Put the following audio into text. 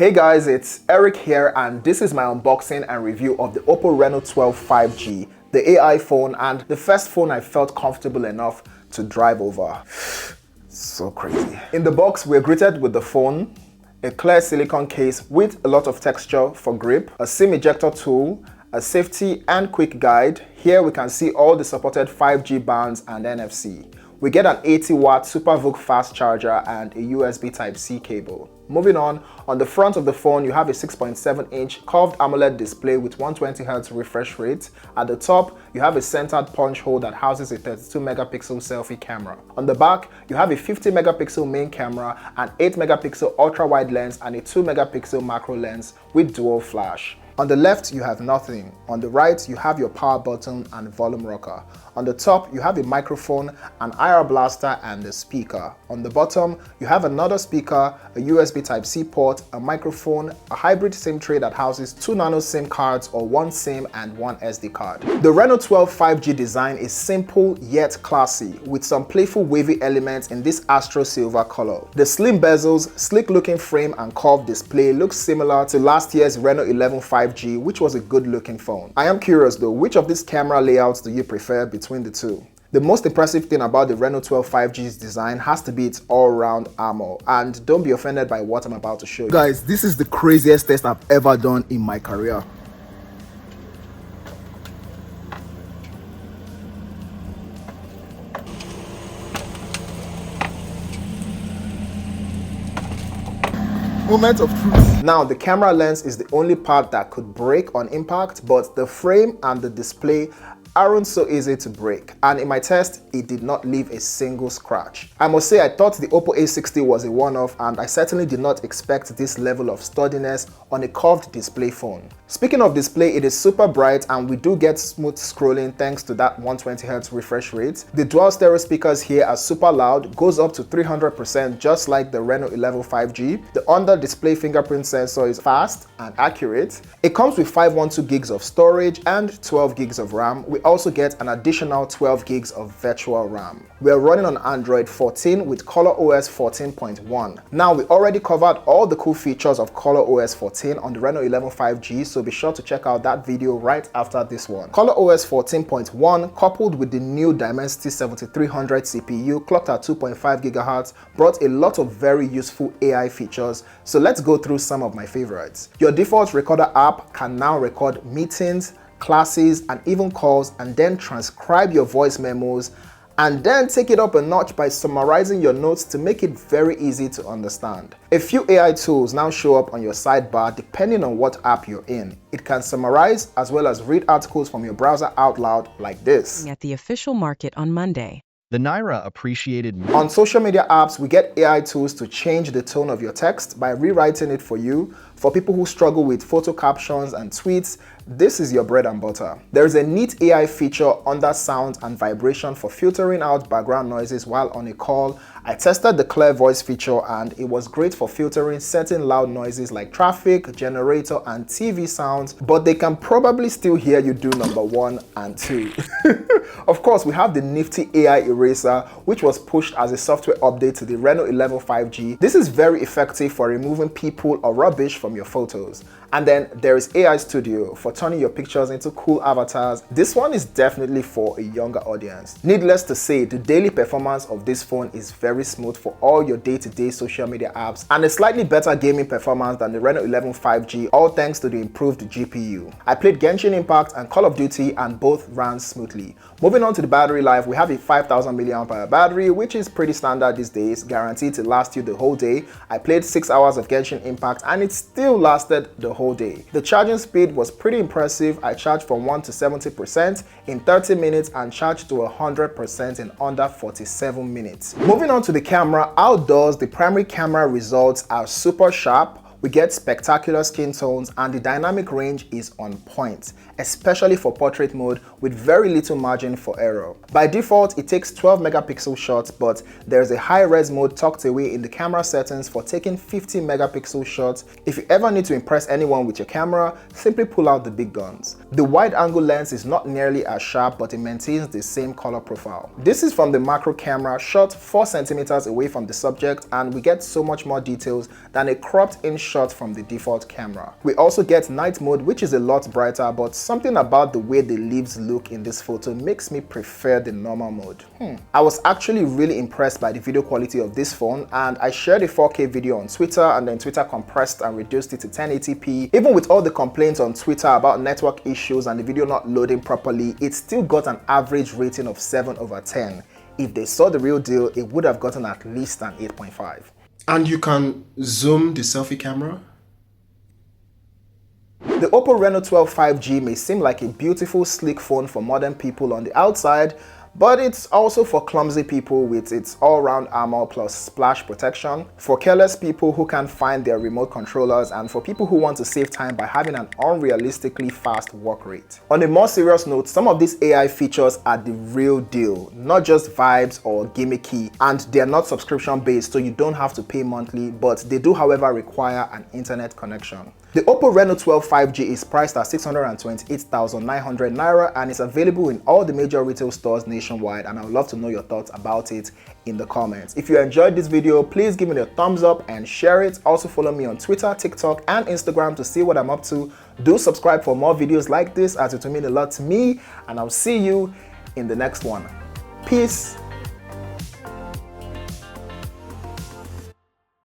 Hey guys, it's Eric here and this is my unboxing and review of the OPPO Reno12 5G, the AI phone and the first phone I felt comfortable enough to drive over. So crazy. In the box, we're greeted with the phone, a clear silicone case with a lot of texture for grip, a SIM ejector tool, a safety and quick guide. Here we can see all the supported 5G bands and NFC. We get an 80-watt SuperVOOC fast charger and a USB Type-C cable. Moving on the front of the phone, you have a 6.7-inch curved AMOLED display with 120Hz refresh rate. At the top, you have a centered punch hole that houses a 32-megapixel selfie camera. On the back, you have a 50-megapixel main camera, an 8-megapixel ultra-wide lens, and a 2-megapixel macro lens with dual flash. On the left, you have nothing. On the right, you have your power button and volume rocker. On the top, you have a microphone, an IR blaster, and a speaker. On the bottom, you have another speaker, a USB Type-C port, a microphone, a hybrid SIM tray that houses 2 nano SIM cards or 1 SIM and 1 SD card. The Reno12 5G design is simple yet classy, with some playful wavy elements in this Astro Silver Color. The slim bezels, slick-looking frame, and curved display look similar to last year's Reno11 5G, which was a good-looking phone. I am curious though, which of these camera layouts do you prefer between the two? The most impressive thing about the Reno12 5G's design has to be its all-round armor, and don't be offended by what I'm about to show you. Guys, this is the craziest test I've ever done in my career. Moment of truth. Now, the camera lens is the only part that could break on impact, but the frame and the display aren't so easy to break, and in my test it did not leave a single scratch. I must say I thought the OPPO A60 was a one-off, and I certainly did not expect this level of sturdiness on a curved display phone. Speaking of display, it is super bright and we do get smooth scrolling thanks to that 120Hz refresh rate. The dual stereo speakers here are super loud, goes up to 300% just like the Reno11 5G. The under display fingerprint sensor is fast and accurate. It comes with 512 gigs of storage and 12 gigs of RAM. We also get an additional 12 gigs of virtual RAM. We are running on Android 14 with ColorOS 14.1. Now, we already covered all the cool features of ColorOS 14 on the Reno11 5G, so be sure to check out that video right after this one. ColorOS 14.1, coupled with the new Dimensity 7300 CPU clocked at 2.5 GHz, brought a lot of very useful AI features, so let's go through some of my favorites. Your default recorder app can now record meetings, classes, and even calls, and then transcribe your voice memos, and then take it up a notch by summarizing your notes to make it very easy to understand. A few AI tools now show up on your sidebar depending on what app you're in. It can summarize as well as read articles from your browser out loud like this. At the official market on Monday. The Naira appreciated more. On social media apps, we get AI tools to change the tone of your text by rewriting it for you. For people who struggle with photo captions and tweets, this is your bread and butter. There is a neat AI feature under sound and vibration for filtering out background noises while on a call. I tested the clear voice feature and it was great for filtering certain loud noises like traffic, generator, and TV sounds, but they can probably still hear you do number 1 and 2. Of course, we have the nifty AI eraser, which was pushed as a software update to the Reno11 5G. This is very effective for removing people or rubbish from your photos. And then there is AI Studio for turning your pictures into cool avatars. This one is definitely for a younger audience. Needless to say, the daily performance of this phone is very smooth for all your day-to-day social media apps, and a slightly better gaming performance than the Reno11 5G, all thanks to the improved GPU. I played Genshin Impact and Call of Duty and both ran smoothly. Moving on to the battery life, we have a 5000 mAh battery, which is pretty standard these days, guaranteed to last you the whole day. I played 6 hours of Genshin Impact and it still lasted the whole day. The charging speed was pretty impressive. I charged from 1 to 70% in 30 minutes and charged to 100% in under 47 minutes. Moving on to the camera, outdoors, the primary camera results are super sharp. We get spectacular skin tones and the dynamic range is on point, especially for portrait mode with very little margin for error. By default, it takes 12 megapixel shots, but there's a high-res mode tucked away in the camera settings for taking 50 megapixel shots. If you ever need to impress anyone with your camera, simply pull out the big guns. The wide-angle lens is not nearly as sharp, but it maintains the same color profile. This is from the macro camera, shot 4 centimeters away from the subject, and we get so much more details than a cropped-in shot shot from the default camera. We also get night mode, which is a lot brighter, but something about the way the leaves look in this photo makes me prefer the normal mode. I was actually really impressed by the video quality of this phone, and I shared a 4K video on Twitter, and then Twitter compressed and reduced it to 1080p. Even with all the complaints on Twitter about network issues and the video not loading properly, it still got an average rating of 7/10. If they saw the real deal, it would have gotten at least an 8.5. And you can zoom the selfie camera. The OPPO Reno12 5G may seem like a beautiful, sleek phone for modern people on the outside, but it's also for clumsy people with its all-round armor plus splash protection, for careless people who can't find their remote controllers, and for people who want to save time by having an unrealistically fast work rate. On a more serious note, some of these AI features are the real deal, not just vibes or gimmicky, and they're not subscription based, so you don't have to pay monthly, but they do however require an internet connection. The OPPO Reno12 5G is priced at 628,900 Naira and is available in all the major retail stores nationwide, and I would love to know your thoughts about it in the comments. If you enjoyed this video, please give me a thumbs up and share it. Also follow me on Twitter, TikTok, and Instagram to see what I'm up to. Do subscribe for more videos like this, as it will mean a lot to me, and I'll see you in the next one. Peace.